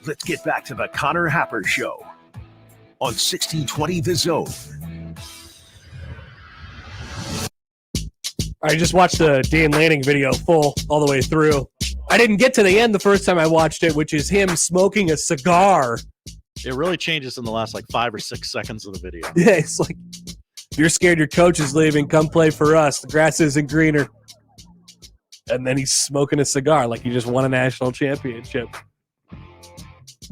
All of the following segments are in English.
Let's get back to the Connor Happer Show on 1620 The Zone. I just watched the Dan Lanning video full all the way through. I didn't get to the end the first time I watched it, which is him smoking a cigar. It really changes in the last 5 or 6 seconds of the video. Yeah, it's like, if you're scared your coach is leaving, come play for us. The grass isn't greener. And then he's smoking a cigar like he just won a national championship.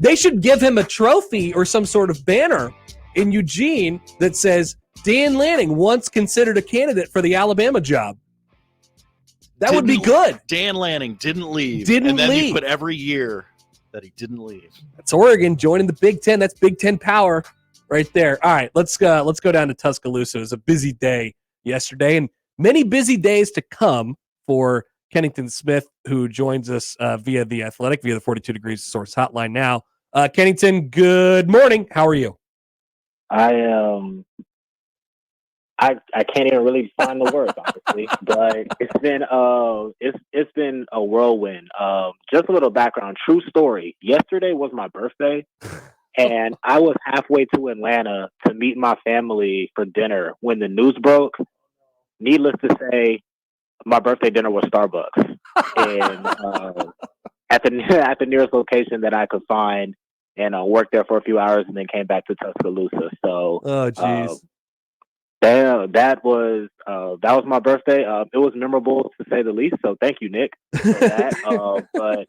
They should give him a trophy or some sort of banner in Eugene that says, Dan Lanning once considered a candidate for the Alabama job. That would be good. Dan Lanning didn't leave. And then you put every year that he didn't leave. That's Oregon joining the Big Ten. That's Big Ten power right there. All right, let's go down to Tuscaloosa. It was a busy day yesterday and many busy days to come for Kennington Smith, who joins us via The Athletic, via the 42 Degrees Source hotline now. Kennington, good morning. How are you? I am. I can't even really find the words, honestly, but it's been a whirlwind. Just a little background, true story. Yesterday was my birthday, and I was halfway to Atlanta to meet my family for dinner when the news broke. Needless to say, my birthday dinner was Starbucks, and at the nearest location that I could find, and worked there for a few hours, and then came back to Tuscaloosa. So, oh jeez. That was my birthday. It was memorable to say the least. So thank you, Nick, for that. But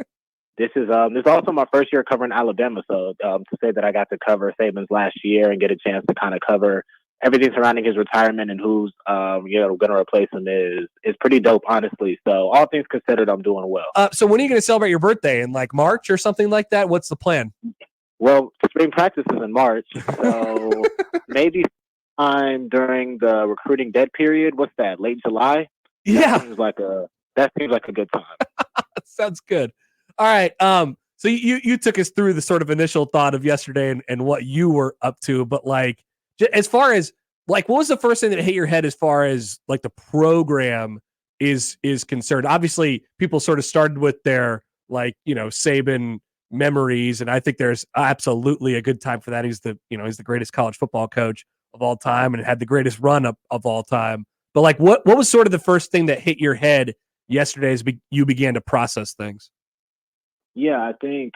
this is also my first year covering Alabama. So to say that I got to cover Saban's last year and get a chance to kind of cover everything surrounding his retirement and who's going to replace him is pretty dope, honestly. So all things considered, I'm doing well. So when are you going to celebrate your birthday? In March or something like that? What's the plan? Well, spring practice is in March, so maybe time during the recruiting dead period. What's that? Late July? Yeah, seems like a good time. Sounds good. All right. So you took us through the sort of initial thought of yesterday and what you were up to, but as far as what was the first thing that hit your head as far as the program is concerned? Obviously, people sort of started with their Saban memories, and I think there's absolutely a good time for that. He's the greatest college football coach of all time and had the greatest run of all time. But what was sort of the first thing that hit your head yesterday as you began to process things? Yeah, I think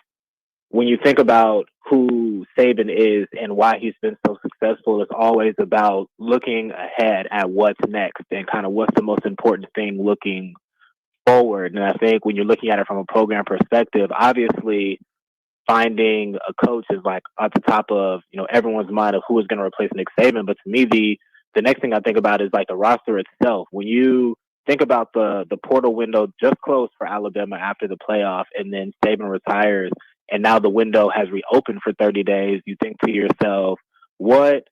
when you think about who Saban is and why he's been so successful, it's always about looking ahead at what's next and kind of what's the most important thing looking forward. And I think when you're looking at it from a program perspective, obviously finding a coach is at the top of everyone's mind of who is going to replace Nick Saban. But to me, the next thing I think about is the roster itself. When you think about the portal window just closed for Alabama after the playoff, and then Saban retires, and now the window has reopened for 30 days, you think to yourself, what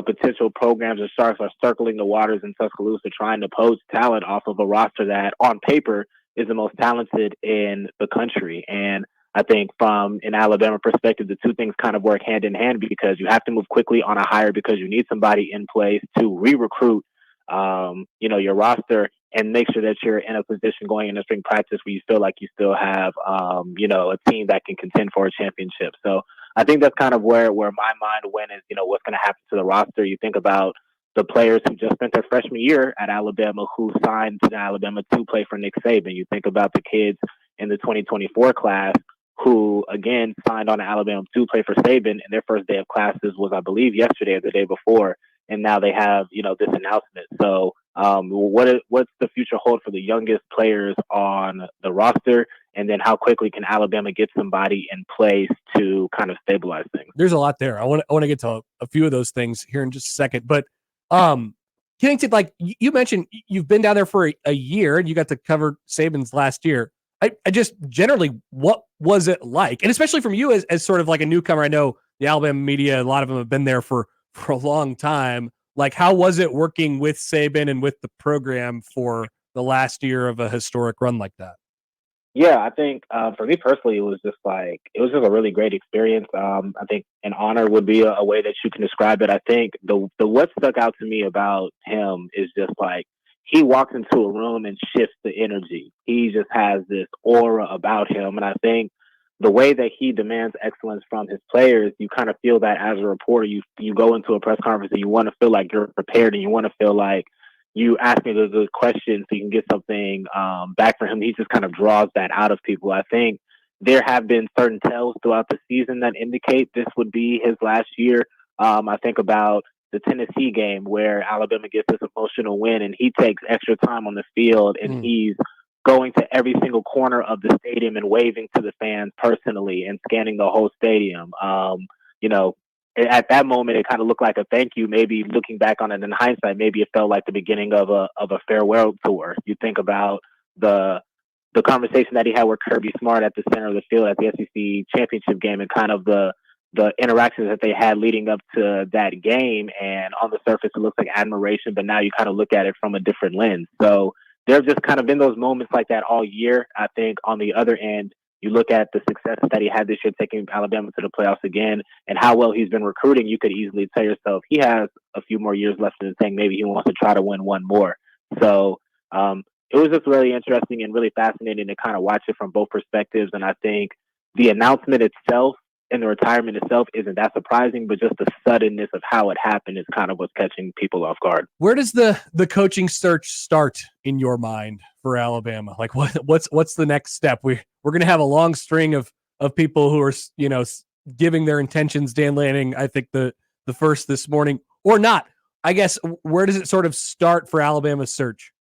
potential programs or sharks are circling the waters in Tuscaloosa trying to poach talent off of a roster that on paper is the most talented in the country. And I think from an Alabama perspective, the two things kind of work hand in hand because you have to move quickly on a hire because you need somebody in place to re-recruit, your roster and make sure that you're in a position going into spring practice where you feel like you still have, a team that can contend for a championship. So I think that's kind of where my mind went is, what's going to happen to the roster. You think about the players who just spent their freshman year at Alabama who signed to Alabama to play for Nick Saban. You think about the kids in the 2024 class who, again, signed on to Alabama to play for Saban, and their first day of classes was, I believe, yesterday or the day before, and now they have, this announcement. So what's the future hold for the youngest players on the roster, and then how quickly can Alabama get somebody in place to kind of stabilize things? There's a lot there. I want to get to a few of those things here in just a second, but Kennington, you mentioned you've been down there for a year, and you got to cover Saban's last year. I just generally, what was it like? And especially from you as sort of a newcomer, I know the Alabama media, a lot of them have been there for a long time. How was it working with Saban and with the program for the last year of a historic run like that? Yeah, I think for me personally, it was just a really great experience. I think an honor would be a way that you can describe it. I think the what stuck out to me about him is just he walks into a room and shifts the energy. He just has this aura about him. And I think the way that he demands excellence from his players, you kind of feel that as a reporter, you go into a press conference and you want to feel like you're prepared, and you want to feel like you asking the good questions so you can get something back from him. He just kind of draws that out of people. I think there have been certain tells throughout the season that indicate this would be his last year. I think about the Tennessee game where Alabama gets this emotional win and he takes extra time on the field and he's going to every single corner of the stadium and waving to the fans personally and scanning the whole stadium. You know, at that moment, it kind of looked like a thank you. Maybe looking back on it in hindsight, maybe it felt like the beginning of a farewell tour. You think about the conversation that he had with Kirby Smart at the center of the field at the SEC championship game, and kind of the interactions that they had leading up to that game. And on the surface, it looks like admiration, but now you kind of look at it from a different lens. So there have just kind of been those moments like that all year. I think on the other end, you look at the success that he had this year, taking Alabama to the playoffs again, and how well he's been recruiting. You could easily tell yourself he has a few more years left in the tank. Maybe he wants to try to win one more. So it was just really interesting and really fascinating to kind of watch it from both perspectives. And I think the announcement itself and the retirement itself isn't that surprising, but just the suddenness of how it happened is kind of what's catching people off guard. Where does the coaching search start in your mind for Alabama? Like what's the next step? We're going to have a long string of people who are, you know, giving their intentions. Dan Lanning, I think the first this morning, or not. I guess, where does it sort of start for Alabama's search?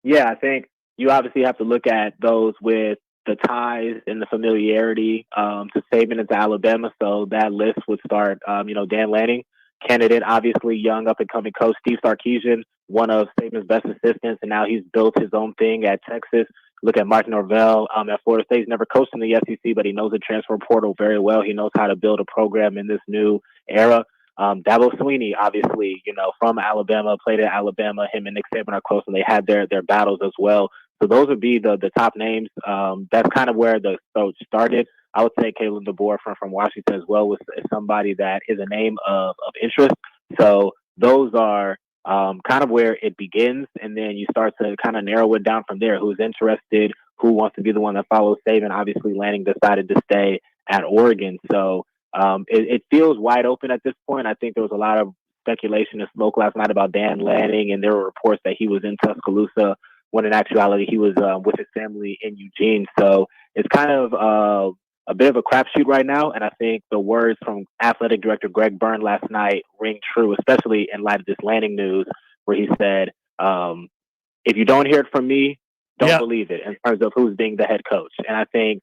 Yeah, I think you obviously have to look at those with the ties and the familiarity to Saban and to Alabama. So that list would start, Dan Lanning, candidate, obviously young up-and-coming coach. Steve Sarkisian, one of Saban's best assistants, and now he's built his own thing at Texas. Look at Mark Norvell at Florida State. He's never coached in the SEC, but he knows the transfer portal very well. He knows how to build a program in this new era. Dabo Swinney, obviously, from Alabama, played at Alabama. Him and Nick Saban are close, and they had their battles as well. So those would be the top names. That's kind of where the search started. I would say Kalen DeBoer from Washington as well was somebody that is a name of interest. So those are kind of where it begins, and then you start to kind of narrow it down from there. Who's interested? Who wants to be the one that follows Saban? Obviously, Lanning decided to stay at Oregon, so it feels wide open at this point. I think there was a lot of speculation and smoke last night about Dan Lanning, and there were reports that he was in Tuscaloosa when in actuality he was with his family in Eugene. So it's kind of a bit of a crapshoot right now, and I think the words from athletic director Greg Byrne last night ring true, especially in light of this Lanning news, where he said, if you don't hear it from me, don't believe it, in terms of who's being the head coach. And I think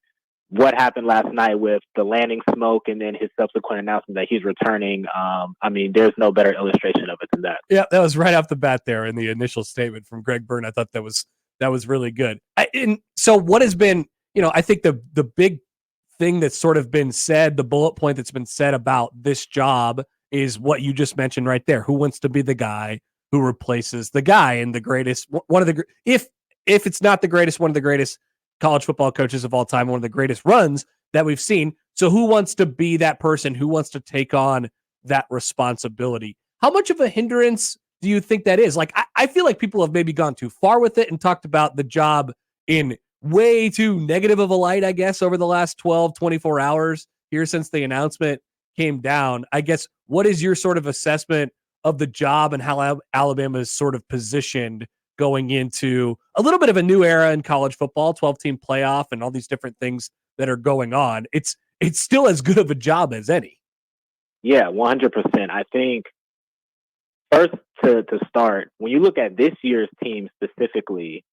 what happened last night with the Lanning smoke and then his subsequent announcement that he's returning, there's no better illustration of it than that. Yeah, that was right off the bat there in the initial statement from Greg Byrne. I thought that was really good. And so what has been, I think the big thing that's sort of been said, the bullet point that's been said about this job is what you just mentioned right there. Who wants to be the guy who replaces the guy and the greatest, one of the, if it's not the greatest, one of the greatest college football coaches of all time, one of the greatest runs that we've seen. So who wants to be that person? Who wants to take on that responsibility? How much of a hindrance do you think that is? Like, I feel like people have maybe gone too far with it and talked about the job in way too negative of a light, I guess, over the last 12, 24 hours here since the announcement came down. I guess, what is your sort of assessment of the job and how Alabama is sort of positioned going into a little bit of a new era in college football, 12-team playoff and all these different things that are going on? It's still as good of a job as any. Yeah, 100%. I think first to start, when you look at this year's team specifically,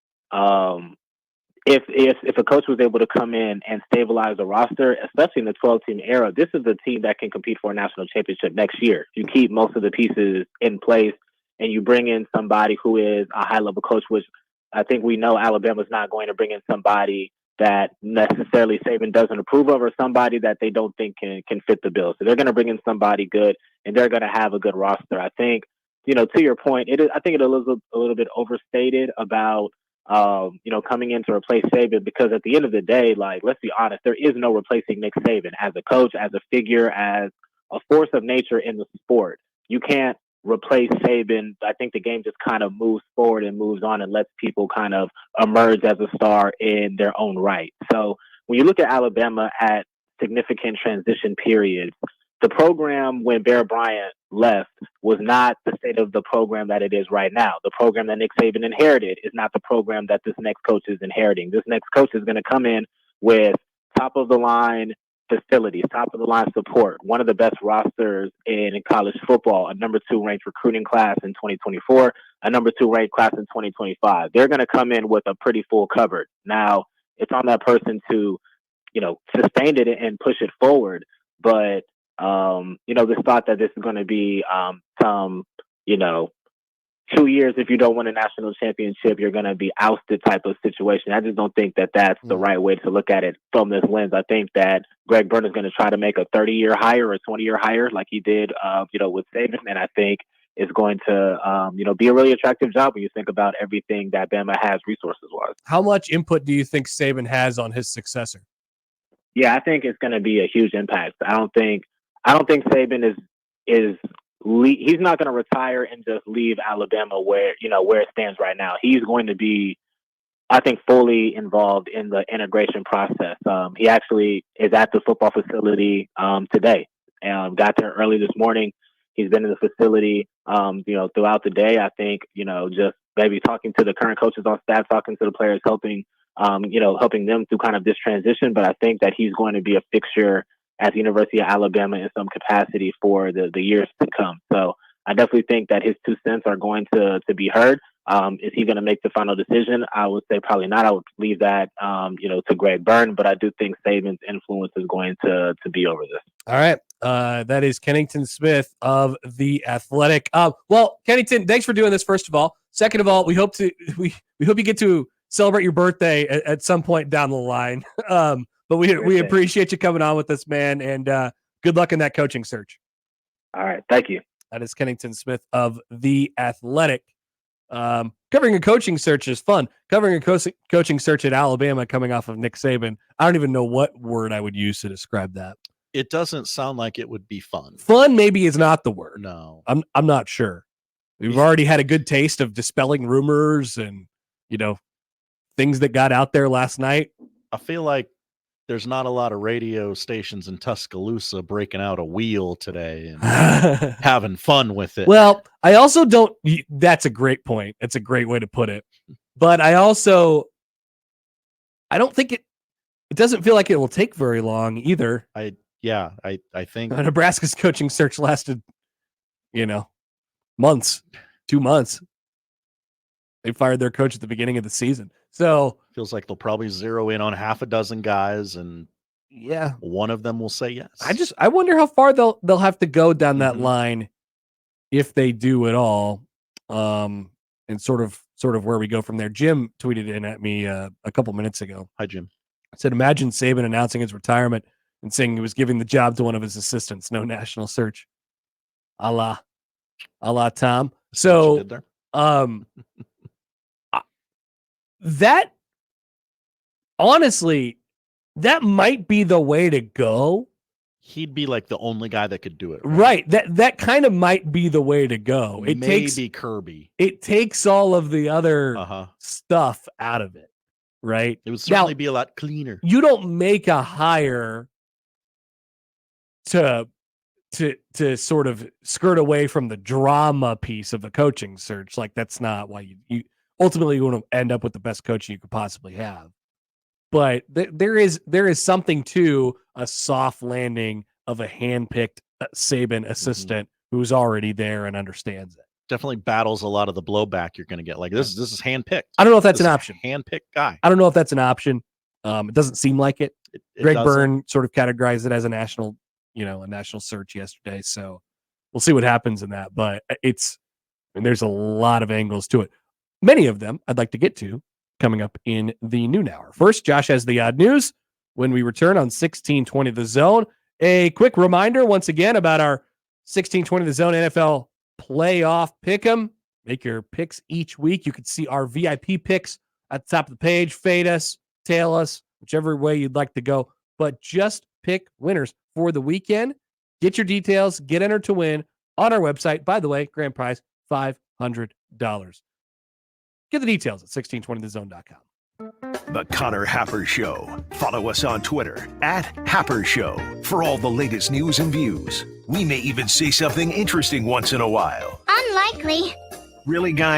if a coach was able to come in and stabilize the roster, especially in the 12-team era, this is a team that can compete for a national championship next year. You keep most of the pieces in place and you bring in somebody who is a high-level coach, which I think we know Alabama's not going to bring in somebody that necessarily Saban doesn't approve of, or somebody that they don't think can fit the bill. So they're going to bring in somebody good, and they're going to have a good roster. I think, to your point, I think it is a little bit overstated about, coming in to replace Saban, because at the end of the day, like, let's be honest, there is no replacing Nick Saban as a coach, as a figure, as a force of nature in the sport. You can't replace Saban. I think the game just kind of moves forward and moves on and lets people kind of emerge as a star in their own right. So when you look at Alabama at significant transition periods, the program when Bear Bryant left was not the state of the program that it is right now. The program that Nick Saban inherited is not the program that this next coach is inheriting. This next coach is going to come in with top of the line facilities, top of the line support, one of the best rosters in college football, a number 2 ranked recruiting class in 2024, a number 2 ranked class in 2025. They're going to come in with a pretty full cupboard. Now, it's on that person to, sustain it and push it forward. But, this thought that this is going to be some, 2 years, if you don't win a national championship, you're going to be ousted type of situation. I just don't think that that's the right way to look at it from this lens. I think that Greg Byrne is going to try to make a 30-year hire or a 20-year hire like he did, with Saban. And I think it's going to, be a really attractive job when you think about everything that Bama has resources-wise. How much input do you think Saban has on his successor? Yeah, I think it's going to be a huge impact. I don't think Saban is he's not going to retire and just leave Alabama where it stands right now. He's going to be, I think, fully involved in the integration process. He actually is at the football facility today. Got there early this morning. He's been in the facility, throughout the day. I think, just maybe talking to the current coaches on staff, talking to the players, helping them through kind of this transition. But I think that he's going to be a fixture at the University of Alabama in some capacity for the years to come. So I definitely think that his 2 cents are going to be heard. Is he going to make the final decision? I would say probably not. I would leave that, to Greg Byrne, but I do think Saban's influence is going to be over this. All right. That is Kennington Smith of The Athletic. Well, Kennington, thanks for doing this, first of all. Second of all, we hope you get to celebrate your birthday at some point down the line. But we appreciate you coming on with us, man, and good luck in that coaching search. All right. Thank you. That is Kennington Smith of The Athletic. Covering a coaching search is fun. Covering a coaching search at Alabama coming off of Nick Saban, I don't even know what word I would use to describe that. It doesn't sound like it would be fun. Fun maybe is not the word. No. I'm not sure. We've already had a good taste of dispelling rumors and, things that got out there last night. I feel like there's not a lot of radio stations in Tuscaloosa breaking out a wheel today and having fun with it. Well, I also don't. That's a great point. It's a great way to put it. But I don't think it doesn't feel like it will take very long either. I think Nebraska's coaching search lasted, months, 2 months. They fired their coach at the beginning of the season. So feels like they'll probably zero in on half a dozen guys, and one of them will say yes. I wonder how far they'll have to go down that line if they do at all. And sort of where we go from there. Jim tweeted in at me a couple minutes ago. Hi, Jim. I said, imagine Saban announcing his retirement and saying he was giving the job to one of his assistants. No national search. A la Tom. So that honestly, that might be the way to go. He'd be like the only guy that could do it. Right. That kind of might be the way to go. It takes Kirby. It takes all of the other stuff out of it. Right. It would certainly be a lot cleaner. You don't make a hire to sort of skirt away from the drama piece of the coaching search. Like, that's not why you ultimately you want to end up with the best coach you could possibly have. But there is something to a soft landing of a handpicked Saban assistant who's already there and understands it. Definitely battles a lot of the blowback you're going to get. Like, this is handpicked. I don't know if that's an option. Handpicked guy. I don't know if that's an option. It doesn't seem like it. Greg Byrne sort of categorized it as a national search yesterday. So we'll see what happens in that. But there's a lot of angles to it. Many of them I'd like to get to coming up in the noon hour. First, Josh has the odd news when we return on 1620 The Zone. A quick reminder once again about our 1620 The Zone NFL playoff pick'em. Make your picks each week. You can see our VIP picks at the top of the page. Fade us, tail us, whichever way you'd like to go. But just pick winners for the weekend. Get your details. Get entered to win on our website. By the way, grand prize, $500. Get the details at 1620thezone.com. The Connor Happer Show. Follow us on Twitter @Happer Show for all the latest news and views. We may even say something interesting once in a while. Unlikely. Really, guys?